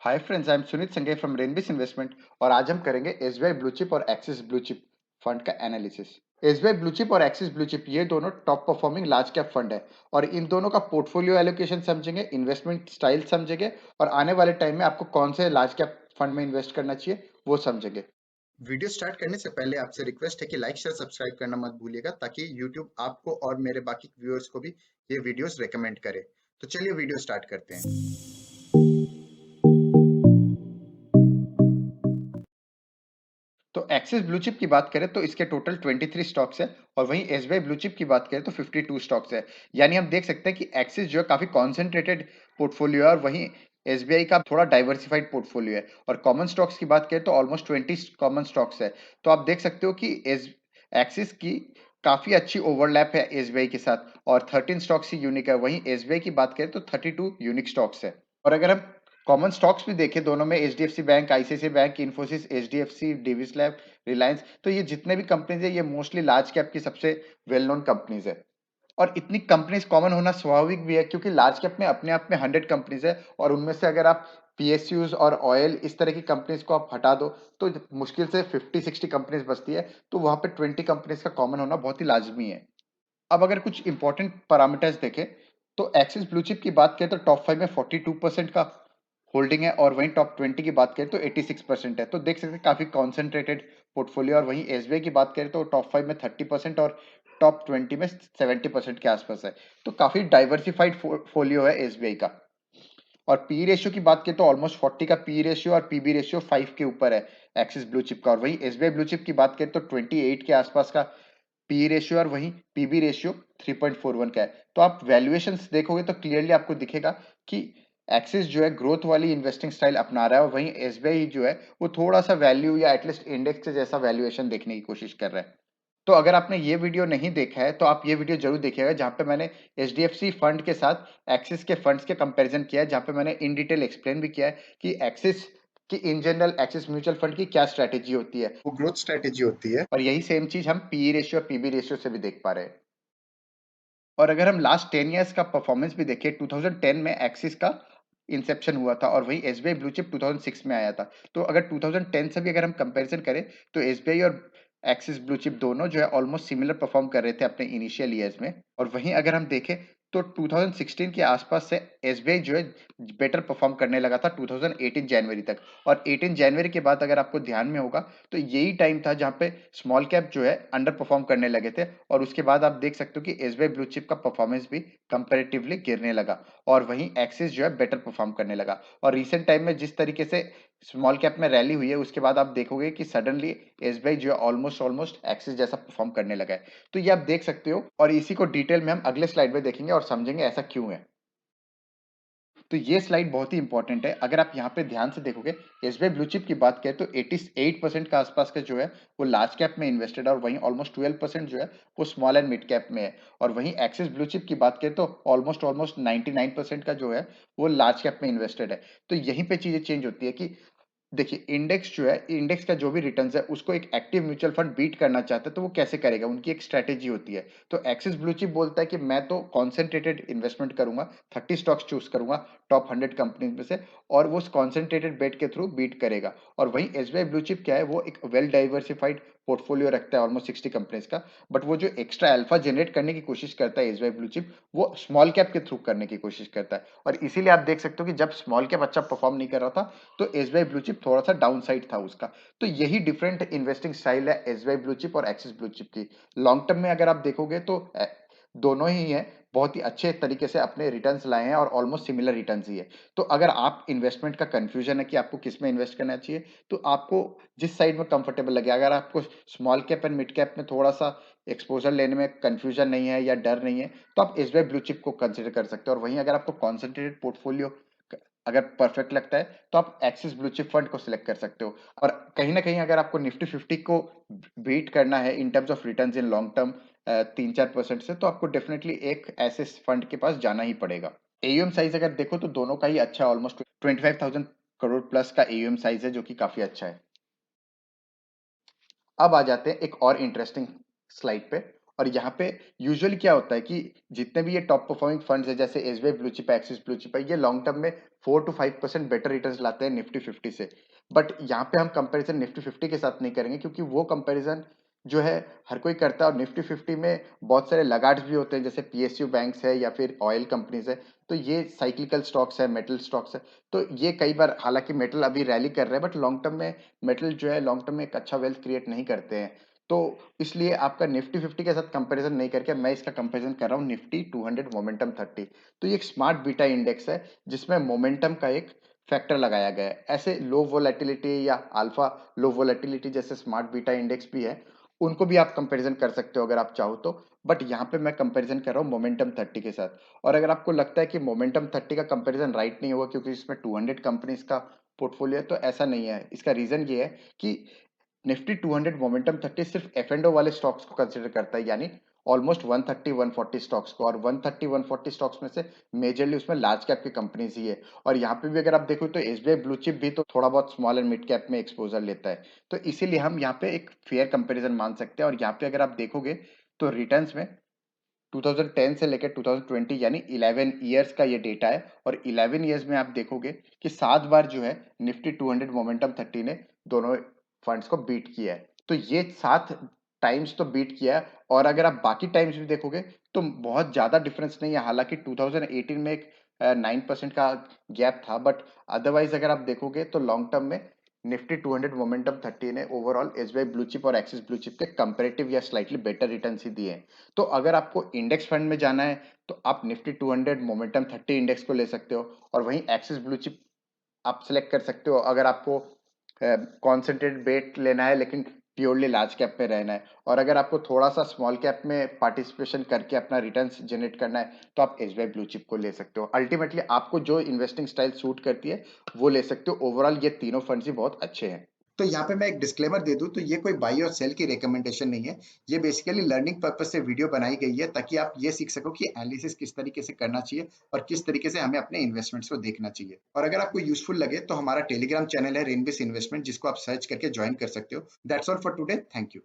Hi friends, I am Sunit संगे from रेनबिस investment और आज हम करेंगे एसबीआई ब्लू चिप और एक्सिस ब्लू चिप फंड का एनालिसिस। एसबीआई ब्लू चिप और एक्सिस ब्लू चिप ये दोनों top performing large cap fund है और इन दोनों का पोर्टफोलियो एलोकेशन समझेंगे, इन्वेस्टमेंट स्टाइल समझेंगे और आने वाले टाइम में आपको कौन से लार्ज कैप फंड में इन्वेस्ट करना चाहिए वो समझेंगे। वीडियो स्टार्ट करने से पहले आपसे रिक्वेस्ट है कि लाइक शेयर सब्सक्राइब करना मत भूलिएगा ताकि यूट्यूब आपको और मेरे बाकी व्यूअर्स को भी ये वीडियोस रेकमेंड करे। तो चलिए वीडियो स्टार्ट करते हैं। तो एक्सिस ब्लू चिप की बात करें तो इसके टोटल 23 स्टॉक्स है और वहीं एसबीआई ब्लू चिप की बात करें तो 52 स्टॉक्स है। यानी हम देख सकते हैं कि एक्सिस जो है काफी कॉन्सेंट्रेटेड पोर्टफोलियो है और वहीं एसबीआई का थोड़ा डाइवर्सिफाइड पोर्टफोलियो है। और कॉमन स्टॉक्स की बात करें तो ऑलमोस्ट 20 कॉमन स्टॉक्स है। तो आप देख सकते हो कि एस एक्सिस की काफी अच्छी ओवरलैप है एसबीआई के साथ और 13 स्टॉक्स ही यूनिक है। वहीं एसबीआई की बात करें तो 32 यूनिक स्टॉक्स है। और अगर हम कॉमन स्टॉक्स भी देखें दोनों में, HDFC bank, ICICI bank, Infosys, HDFC, Davis lab, Reliance, तो ये जितने भी कंपनीज है ये मोस्टली लार्ज कैप की सबसे वेल नोन कंपनीज है। और इतनी कंपनीज कॉमन होना स्वाभाविक भी है क्योंकि लार्ज कैप में अपने आप में 100 कंपनीज है और उनमें से अगर आप पीएसयूज और ऑयल इस तरह की कंपनीज को आप हटा दो तो मुश्किल से 50-60 कंपनीज बचती है। तो वहां पे 20 कंपनीज का कॉमन होना बहुत ही लाजमी है। अब अगर कुछ इंपॉर्टेंट पैरामीटर्स देखें तो एक्सिस ब्लू चिप की बात करें तो टॉप 5 में 42% का होल्डिंग है और वहीं टॉप 20 की बात करें तो 86% है। तो देख सकते हैं काफी कॉन्सेंट्रेटेड पोर्टफोलियो। और वहीं एसबीआई की बात करें तो टॉप 5 में 30% और टॉप 20 में 70% के आसपास है। तो काफी डाइवर्सिफाइड पोर्टफोलियो है एसबीआई का। और पी रेशियो की बात करें तो ऑलमोस्ट 40 का पी रेशियो और पीबी रेशियो 5 के ऊपर है एक्सिस ब्लू चिप का। और वहीं एसबीआई ब्लू चिप की बात करें तो 28 के आसपास का पी रेशियो और वहीं पीबी रेशियो 3.41 का है। तो आप वैल्यूएशंस देखोगे तो क्लियरली आपको दिखेगा कि एक्सिस जो है ग्रोथ वाली इन्वेस्टिंग स्टाइल अपना रहा है और वहीं एसबीआई जो है वो थोड़ा सा वैल्यू या एटलीस्ट इंडेक्स के जैसा वैल्यूएशन देखने की कोशिश कर रहा है। तो अगर आपने ये वीडियो नहीं देखा है तो आप ये वीडियो जरूर देखिएगा जहां पे मैंने एचडीएफसी फंड के साथ एक्सिस के फंड्स के कंपैरिजन किया है, जहां पे मैंने इन डिटेल एक्सप्लेन भी किया है कि एक्सिस की in general axis mutual fund की क्या स्ट्रेटेजी होती है, वो ग्रोथ स्ट्रेटेजी होती है। और यही सेम चीज हम पीई रेशियो और पीबी रेशियो से भी देख पा रहे हैं। और अगर हम लास्ट 10 इयर्स का परफॉर्मेंस भी देखें, 2010 में एक्सिस का इंसेप्शन हुआ था और वही एसबीआई ब्लू चिप 2006 में आया था। तो अगर 2010 से भी अगर हम कंपैरिजन करें तो एसबीआई और एक्सिस ब्लू चिप दोनों जो है ऑलमोस्ट सिमिलर परफॉर्म कर रहे थे अपने इनिशियल ईयर्स में। और वहीं अगर हम देखें तो 2016 के आसपास से एसबीआई जो है बेटर परफॉर्म करने लगा था 2018 जनवरी तक। और 18 जनवरी के बाद अगर आपको ध्यान में होगा तो यही टाइम था जहां पे स्मॉल कैप जो है अंडर परफॉर्म करने लगे थे और उसके बाद आप देख सकते हो कि एसबीआई ब्लू चिप का परफॉर्मेंस भी कंपैरेटिवली गिरने लगा और वहीं एक्सिस जो है बेटर परफॉर्म करने लगा। और रिसेंट टाइम में जिस तरीके से स्मॉल कैप में रैली हुई है उसके बाद आप देखोगे कि सडनली एसबीआई जो है ऑलमोस्ट ऑलमोस्ट एक्सिस जैसा परफॉर्म करने लगा है। तो ये आप देख सकते हो और इसी को डिटेल में हम अगले स्लाइड में देखेंगे और समझेंगे ऐसा क्यों है। तो ये स्लाइड बहुत ही इंपॉर्टेंट है। अगर आप यहाँ पे ध्यान से देखोगे एसबीआई ब्लू चिप की बात करें तो 88% का आसपास का जो है वो लार्ज कैप में इन्वेस्टेड है और वहीं ऑलमोस्ट 12% जो है वो स्मॉल एंड मिड कैप में है। और वहीं एक्सिस ब्लू चिप की बात करें तो ऑलमोस्ट ऑलमोस्ट 99% का जो है वो लार्ज कैप में इन्वेस्टेड है। तो यहीं पे चीजें चेंज होती है कि देखिए इंडेक्स जो है, इंडेक्स का जो भी रिटर्न्स है उसको एक एक्टिव म्यूचुअल फंड बीट करना चाहता है तो वो कैसे करेगा, उनकी एक स्ट्रेटेजी होती है। तो एक्सिस ब्लू चिप बोलता है कि मैं तो कॉन्सेंट्रेटेड इन्वेस्टमेंट करूंगा, 30 स्टॉक्स चूज करूंगा टॉप 100 कंपनीज में से और वो कॉन्सेंट्रेटेड बेट के थ्रू बीट करेगा। और वहीं एसबीआई ब्लू चिप क्या है, वो एक वेल डाइवर्सिफाइड पोर्टफोलियो रखता है ऑलमोस्ट 60 कंपनीज का। बट वो जो एक्स्ट्रा अल्फा जनरेट करने की कोशिश करता है एसबीआई ब्लू चिप, वो स्मॉल कैप के थ्रू करने की कोशिश करता है। और इसीलिए आप देख सकते हो कि जब स्मॉल कैप अच्छा परफॉर्म नहीं कर रहा था तो एसबीआई ब्लू चिप थोड़ा सा डाउन साइड था उसका। तो यही डिफरेंट इन्वेस्टिंग स्टाइल है एसबीआई ब्लू चिप और एक्सिस ब्लू चिप की। लॉन्ग टर्म में अगर आप देखोगे तो दोनों ही है, बहुत ही अच्छे तरीके से अपने रिटर्न्स लाए हैं और ऑलमोस्ट सिमिलर रिटर्न्स ही है। तो अगर आप इन्वेस्टमेंट का कंफ्यूजन है कि आपको किस में इन्वेस्ट करना चाहिए तो आपको जिस साइड में कंफर्टेबल लगे, अगर आपको small cap and mid cap में थोड़ा सा एक्सपोजर लेने में कंफ्यूजन नहीं है या डर नहीं है तो आप एसबीआई ब्लू चिप को कंसिडर कर सकते हो। और वहीं अगर आपको कॉन्सेंट्रेटेड पोर्टफोलियो अगर परफेक्ट लगता है तो आप एक्सिस ब्लू चिप फंड को सिलेक्ट कर सकते हो। और कहीं ना कहीं अगर आपको निफ्टी 50 को बीट करना है in terms of returns in long term 3-4% से, तो आपको डेफिनेटली एक ऐसे फंड के पास जाना ही पड़ेगा। एयूएम साइज अगर देखो तो दोनों का ही अच्छा, ऑलमोस्ट 25,000 करोड़ प्लस का एयूएम साइज है जो कि काफी अच्छा है। अब आ जाते हैं एक और इंटरेस्टिंग स्लाइड पे और यहाँ पे यूजुअली क्या होता है कि जितने भी ये टॉप परफॉर्मिंग फंड्स है जैसे एसबीआई ब्लू चिप है, एक्सिस ब्लू चिप है, ये लॉन्ग टर्म में 4 to 5% बेटर रिटर्न्स लाते हैं निफ्टी 50 से। बट यहाँ पे हम कंपैरिजन निफ्टी 50 के साथ नहीं करेंगे क्योंकि वो कंपैरिजन जो है हर कोई करता है, और निफ्टी 50 में बहुत सारे लगार्ड्स भी होते हैं जैसे पीएसयू बैंक्स है या फिर ऑयल कंपनीज है। तो ये साइक्लिकल स्टॉक्स है, मेटल स्टॉक्स है। तो ये कई बार, हालांकि मेटल अभी रैली कर रहा है, बट लॉन्ग टर्म में मेटल जो है लॉन्ग टर्म में एक अच्छा वेल्थ क्रिएट नहीं करते हैं। तो इसलिए आपका निफ्टी 50 के साथ कंपैरिजन नहीं करके मैं इसका कंपैरिजन कर रहा हूँ निफ्टी 200 मोमेंटम 30। तो ये एक स्मार्ट बीटा इंडेक्स है जिसमें मोमेंटम का एक फैक्टर लगाया गया है। ऐसे लो वोलेटिलिटी या अल्फा लो वोलेटिलिटी जैसे स्मार्ट बीटा इंडेक्स भी है, उनको भी आप कंपैरिजन कर सकते हो अगर आप चाहो तो। बट यहाँ पे मैं कंपैरिजन कर रहा हूँ मोमेंटम 30 के साथ। और अगर आपको लगता है कि मोमेंटम 30 का कंपैरिजन राइट नहीं होगा क्योंकि इसमें 200 कंपनीज का पोर्टफोलियो है, तो ऐसा नहीं है। इसका रीजन ये है कि निफ्टी 200 मोमेंटम 30 सिर्फ एफ एंड ओ वाले स्टॉक्स को कंसिडर करता है, यानी ऑलमोस्ट 130 140 स्टॉक्स को, और 130 140 स्टॉक्स में से मेजरली उसमें लार्ज कैप की कंपनीज ही है। और यहाँ पे भी अगर आप देखो तो एसबीआई ब्लू चिप भी तो थोड़ा बहुत स्मॉल एंड मिड कैप में एक्सपोजर लेता है। तो इसीलिए हम यहाँ पे एक फेयर कंपैरिजन मान सकते हैं। और यहाँ पे अगर आप देखोगे तो रिटर्न्स में 2010 से लेकर 2020 यानी 11 ईयर्स का ये डेटा है, और 11 ईयर्स में आप देखोगे कि 7 बार जो है निफ्टी 200 मोमेंटम 30 ने दोनों फंड्स को बीट किया है। तो ये 7 टाइम्स तो बीट किया है। और अगर आप बाकी टाइम्स भी देखोगे तो बहुत ज्यादा डिफरेंस नहीं है। हालांकि 2018 में एक 9% का गैप था, बट अदरवाइज अगर आप देखोगे तो लॉन्ग टर्म में निफ्टी 200 मोमेंटम 30 ने ओवरऑल एसबीआई ब्लू चिप और एक्सिस ब्लू चिप के कंपेरेटिव या स्लाइटली बेटर रिटर्न्स ही दिए हैं। तो अगर आपको इंडेक्स फंड में जाना है तो आप निफ्टी 200 मोमेंटम 30 इंडेक्स को ले सकते हो, और वहीं एक्सिस ब्लू चिप आप सिलेक्ट कर सकते हो अगर आपको कॉन्सेंट्रेटेड बेट लेना है लेकिन प्योरली लार्ज कैप में रहना है। और अगर आपको थोड़ा सा स्मॉल कैप में पार्टिसिपेशन करके अपना रिटर्न्स जनरेट करना है तो आप एसबीआई ब्लू चिप को ले सकते हो। अल्टीमेटली आपको जो इन्वेस्टिंग स्टाइल सूट करती है वो ले सकते हो। ओवरऑल ये तीनों फंड्स ही बहुत अच्छे हैं। तो यहाँ पे मैं एक डिस्क्लेमर दे दूं, तो ये कोई बाई और सेल की रिकमेंडेशन नहीं है। ये बेसिकली लर्निंग पर्पस से वीडियो बनाई गई है ताकि आप ये सीख सको कि एनालिसिस किस तरीके से करना चाहिए और किस तरीके से हमें अपने इन्वेस्टमेंट्स को देखना चाहिए। और अगर आपको यूजफुल लगे तो हमारा टेलीग्राम चैनल है रेनबिस इन्वेस्टमेंट, जिसको आप सर्च करके ज्वाइन कर सकते हो। That's all for today, thank you.